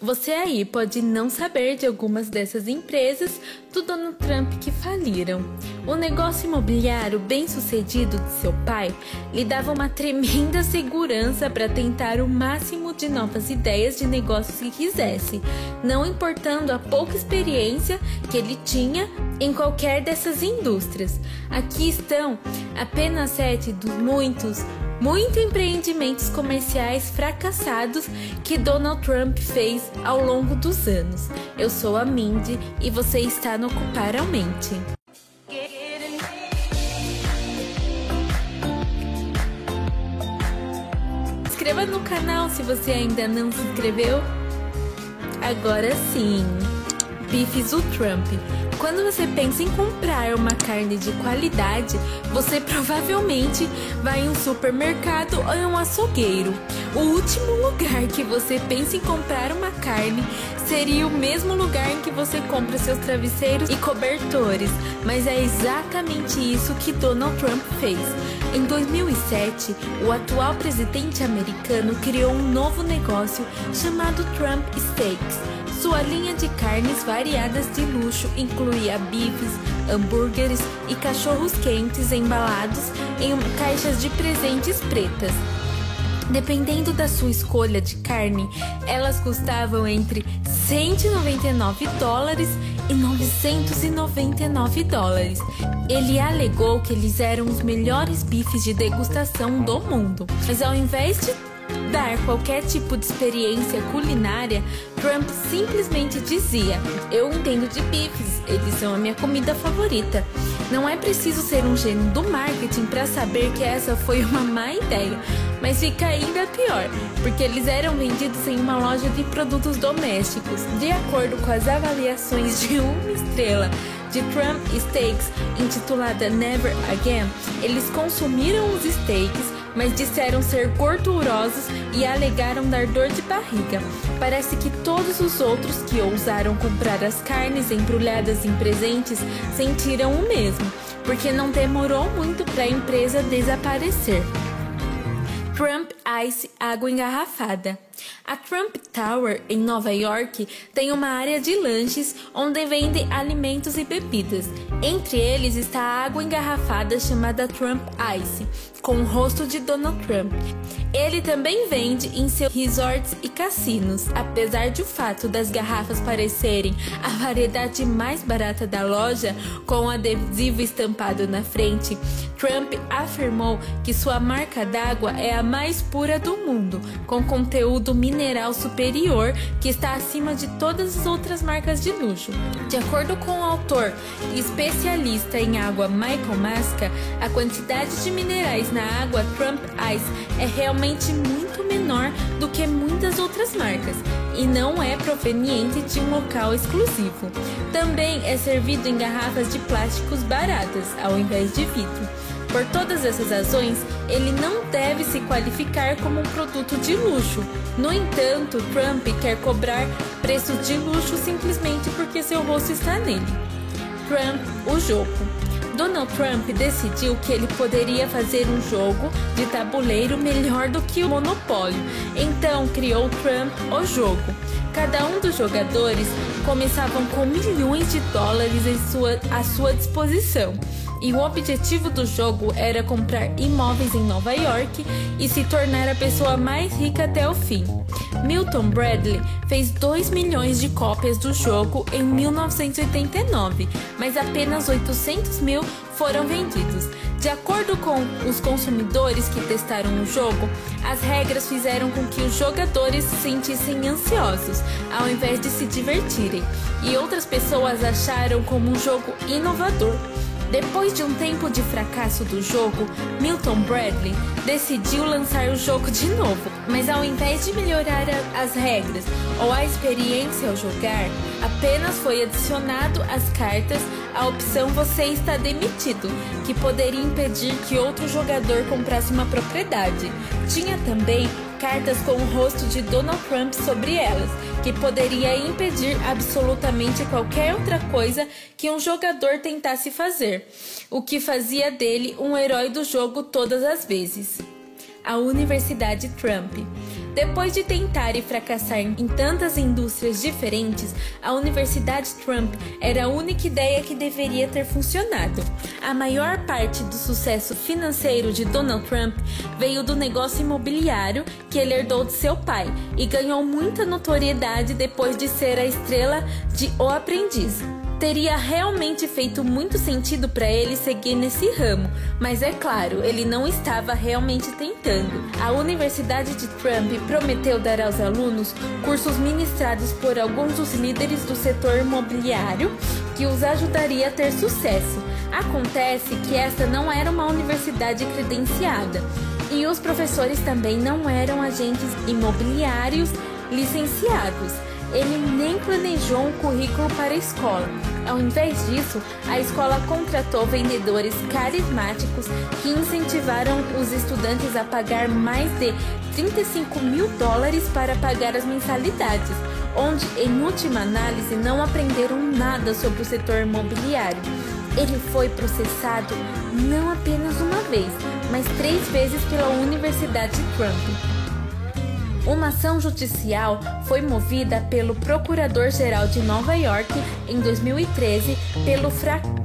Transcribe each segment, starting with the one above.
Você aí pode não saber de algumas dessas empresas do Donald Trump que faliram. O negócio imobiliário bem-sucedido de seu pai lhe dava uma tremenda segurança para tentar o máximo de novas ideias de negócios que quisesse, não importando a pouca experiência que ele tinha em qualquer dessas indústrias. Aqui estão apenas 7 dos muitos empreendimentos comerciais fracassados que Donald Trump fez ao longo dos anos. Eu sou a Mindy e você está no Ocupar Aumente. Se inscreva no canal se você ainda não se inscreveu. Agora sim, bifes do Trump. Quando você pensa em comprar uma carne de qualidade, você provavelmente vai em um supermercado ou em um açougueiro. O último lugar que você pensa em comprar uma carne seria o mesmo lugar em que você compra seus travesseiros e cobertores, mas é exatamente isso que Donald Trump fez. Em 2007, o atual presidente americano criou um novo negócio chamado Trump Steaks. Sua linha de carnes variadas de luxo incluía bifes, hambúrgueres e cachorros quentes embalados em caixas de presentes pretas. Dependendo da sua escolha de carne, elas custavam entre $199 e $999. Ele alegou que eles eram os melhores bifes de degustação do mundo, mas ao invés de dar qualquer tipo de experiência culinária, Trump simplesmente dizia: "Eu entendo de bifes, eles são a minha comida favorita." Não é preciso ser um gênio do marketing para saber que essa foi uma má ideia, mas fica ainda pior, porque eles eram vendidos em uma loja de produtos domésticos. De acordo com as avaliações de 1 estrela de Trump Steaks, intitulada Never Again, eles consumiram os steaks, mas disseram ser gordurosos e alegaram dar dor de barriga. Parece que todos os outros que ousaram comprar as carnes embrulhadas em presentes sentiram o mesmo, porque não demorou muito para a empresa desaparecer. Trump Ice água engarrafada. A Trump Tower, em Nova York, tem uma área de lanches onde vendem alimentos e bebidas. Entre eles está a água engarrafada chamada Trump Ice, com o rosto de Donald Trump. Ele também vende em seus resorts e cassinos. Apesar de o fato das garrafas parecerem a variedade mais barata da loja, com um adesivo estampado na frente, Trump afirmou que sua marca d'água é a mais pura do mundo, com conteúdo mineral superior que está acima de todas as outras marcas de luxo. De acordo com o autor e especialista em água Michael Masca, a quantidade de minerais na água Trump Ice é realmente muito menor do que muitas outras marcas e não é proveniente de um local exclusivo. Também é servido em garrafas de plásticos baratas ao invés de vidro. Por todas essas razões, ele não deve se qualificar como um produto de luxo. No entanto, Trump quer cobrar preços de luxo simplesmente porque seu rosto está nele. Trump, o jogo. Donald Trump decidiu que ele poderia fazer um jogo de tabuleiro melhor do que o Monopólio. Então criou Trump, o jogo. Cada um dos jogadores começavam com milhões de dólares à sua disposição. E o objetivo do jogo era comprar imóveis em Nova York e se tornar a pessoa mais rica até o fim. Milton Bradley fez 2 milhões de cópias do jogo em 1989, mas apenas 800 mil foram vendidos. De acordo com os consumidores que testaram o jogo, as regras fizeram com que os jogadores se sentissem ansiosos, ao invés de se divertirem, e outras pessoas acharam como um jogo inovador. Depois de um tempo de fracasso do jogo, Milton Bradley decidiu lançar o jogo de novo, mas ao invés de melhorar as regras ou a experiência ao jogar, apenas foi adicionado às cartas a opção "Você está demitido", que poderia impedir que outro jogador comprasse uma propriedade. Tinha também cartas com o rosto de Donald Trump sobre elas, que poderia impedir absolutamente qualquer outra coisa que um jogador tentasse fazer, o que fazia dele um herói do jogo todas as vezes. A Universidade Trump. Depois de tentar e fracassar em tantas indústrias diferentes, a Universidade Trump era a única ideia que deveria ter funcionado. A maior parte do sucesso financeiro de Donald Trump veio do negócio imobiliário que ele herdou de seu pai e ganhou muita notoriedade depois de ser a estrela de O Aprendiz. Teria realmente feito muito sentido para ele seguir nesse ramo, mas é claro, ele não estava realmente tentando. A Universidade de Trump prometeu dar aos alunos cursos ministrados por alguns dos líderes do setor imobiliário que os ajudaria a ter sucesso. Acontece que essa não era uma universidade credenciada e os professores também não eram agentes imobiliários licenciados. Ele nem planejou um currículo para a escola. Ao invés disso, a escola contratou vendedores carismáticos que incentivaram os estudantes a pagar mais de $35 mil para pagar as mensalidades, onde, em última análise, não aprenderam nada sobre o setor imobiliário. Ele foi processado não apenas uma vez, mas 3 vezes pela Universidade Trump. Uma ação judicial foi movida pelo Procurador-Geral de Nova York em 2013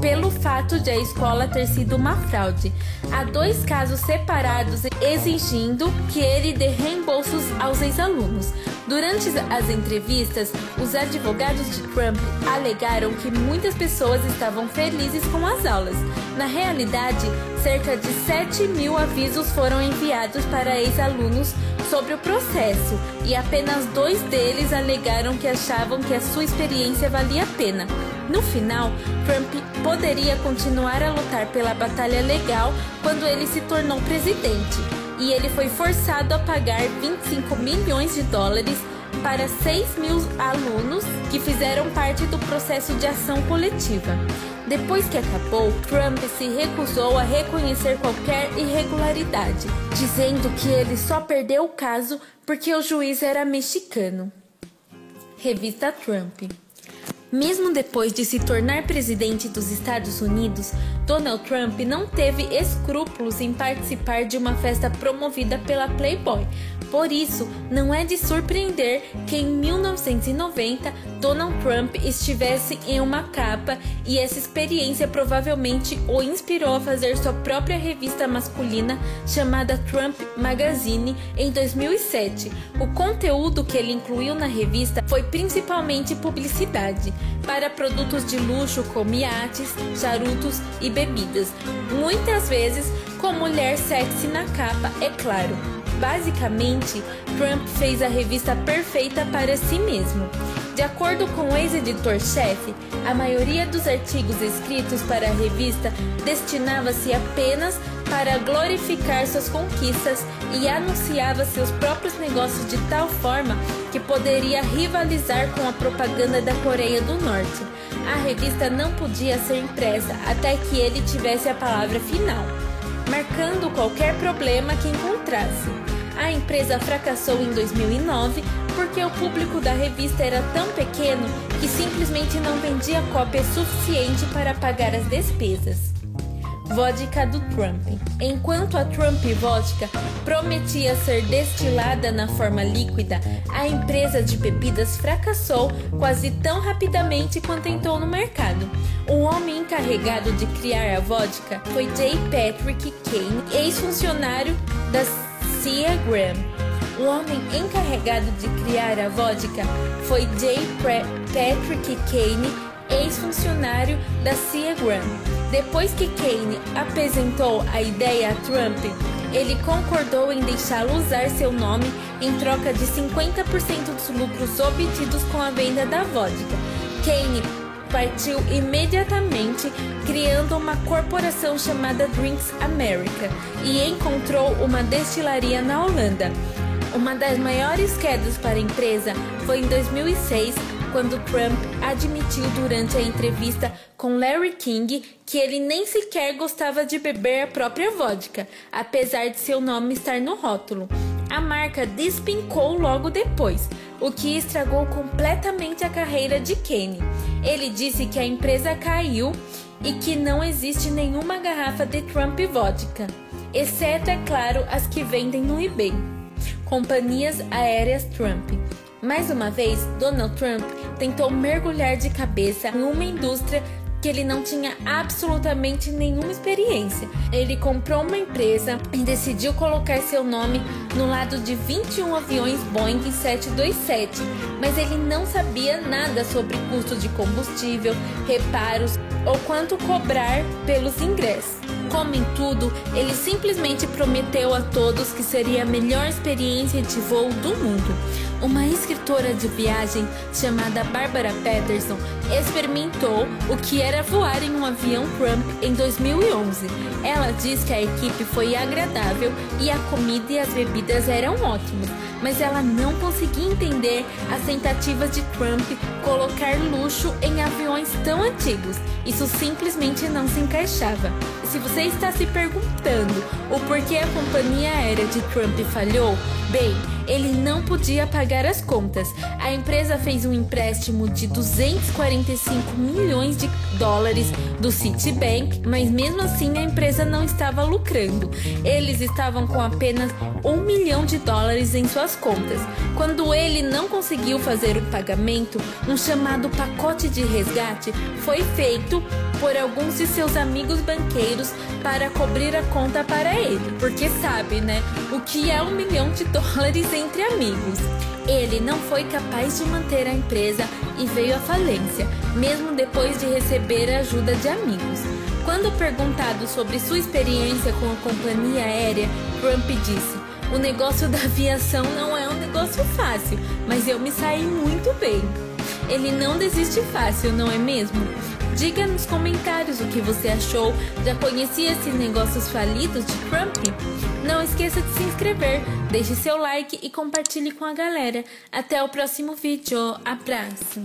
pelo fato de a escola ter sido uma fraude. Há 2 casos separados exigindo que ele dê reembolsos aos ex-alunos. Durante as entrevistas, os advogados de Trump alegaram que muitas pessoas estavam felizes com as aulas. Na realidade, cerca de 7 mil avisos foram enviados para ex-alunos sobre o processo e apenas 2 deles alegaram que achavam que a sua experiência valia a pena. No final, Trump poderia continuar a lutar pela batalha legal quando ele se tornou presidente, e ele foi forçado a pagar $25 milhões para 6 mil alunos que fizeram parte do processo de ação coletiva. Depois que acabou, Trump se recusou a reconhecer qualquer irregularidade, dizendo que ele só perdeu o caso porque o juiz era mexicano. Revista Trump. Mesmo depois de se tornar presidente dos Estados Unidos, Donald Trump não teve escrúpulos em participar de uma festa promovida pela Playboy. Por isso, não é de surpreender que em 1990 Donald Trump estivesse em uma capa, e essa experiência provavelmente o inspirou a fazer sua própria revista masculina chamada Trump Magazine em 2007. O conteúdo que ele incluiu na revista foi principalmente publicidade para produtos de luxo como iates, charutos e bebidas, muitas vezes com mulher sexy na capa, é claro. Basicamente, Trump fez a revista perfeita para si mesmo. De acordo com o ex-editor-chefe, a maioria dos artigos escritos para a revista destinava-se apenas para glorificar suas conquistas e anunciava seus próprios negócios de tal forma que poderia rivalizar com a propaganda da Coreia do Norte. A revista não podia ser impressa até que ele tivesse a palavra final, marcando qualquer problema que encontrasse. A empresa fracassou em 2009 porque o público da revista era tão pequeno que simplesmente não vendia cópia suficiente para pagar as despesas. Vodka do Trump. Enquanto a Trump Vodka prometia ser destilada na forma líquida, a empresa de bebidas fracassou quase tão rapidamente quanto entrou no mercado. O homem encarregado de criar a vodka foi J. Patrick Kane, ex-funcionário da Seagram. O homem encarregado de criar a vodka foi J. Patrick Kane, ex-funcionário da Seagram. Depois que Kane apresentou a ideia a Trump, ele concordou em deixá-lo usar seu nome em troca de 50% dos lucros obtidos com a venda da vodka. Kane partiu imediatamente, criando uma corporação chamada Drinks America, e encontrou uma destilaria na Holanda. Uma das maiores quedas para a empresa foi em 2006, quando Trump admitiu durante a entrevista com Larry King que ele nem sequer gostava de beber a própria vodka, apesar de seu nome estar no rótulo. A marca despencou logo depois, o que estragou completamente a carreira de Kane. Ele disse que a empresa caiu e que não existe nenhuma garrafa de Trump Vodka, exceto, é claro, as que vendem no eBay. Companhias Aéreas Trump. Mais uma vez, Donald Trump tentou mergulhar de cabeça em uma indústria que ele não tinha absolutamente nenhuma experiência. Ele comprou uma empresa e decidiu colocar seu nome no lado de 21 aviões Boeing 727, mas ele não sabia nada sobre custo de combustível, reparos ou quanto cobrar pelos ingressos. Como em tudo, ele simplesmente prometeu a todos que seria a melhor experiência de voo do mundo. Uma escritora de viagem chamada Barbara Patterson experimentou o que era voar em um avião Trump em 2011. Ela diz que a equipe foi agradável e a comida e as bebidas eram ótimas, mas ela não conseguia entender as tentativas de Trump colocar luxo em aviões tão antigos. Isso simplesmente não se encaixava. Se você está se perguntando o porquê a companhia aérea de Trump falhou, bem, ele não podia pagar as contas. A empresa fez um empréstimo de 245 milhões de dólares do Citibank, mas mesmo assim a empresa não estava lucrando. Eles estavam com apenas $1 milhão em suas contas. Quando ele não conseguiu fazer o pagamento, um chamado pacote de resgate foi feito por alguns de seus amigos banqueiros para cobrir a conta para ele, porque sabe, né, o que é $1 milhão entre amigos. Ele não foi capaz de manter a empresa e veio à falência, mesmo depois de receber a ajuda de amigos. Quando perguntado sobre sua experiência com a companhia aérea, Trump disse: "O negócio da aviação não é um negócio fácil, mas eu me saí muito bem." Ele não desiste fácil, não é mesmo? Diga nos comentários o que você achou. Já conhecia esses negócios falidos de Trump? Não esqueça de se inscrever, deixe seu like e compartilhe com a galera. Até o próximo vídeo. Abraço!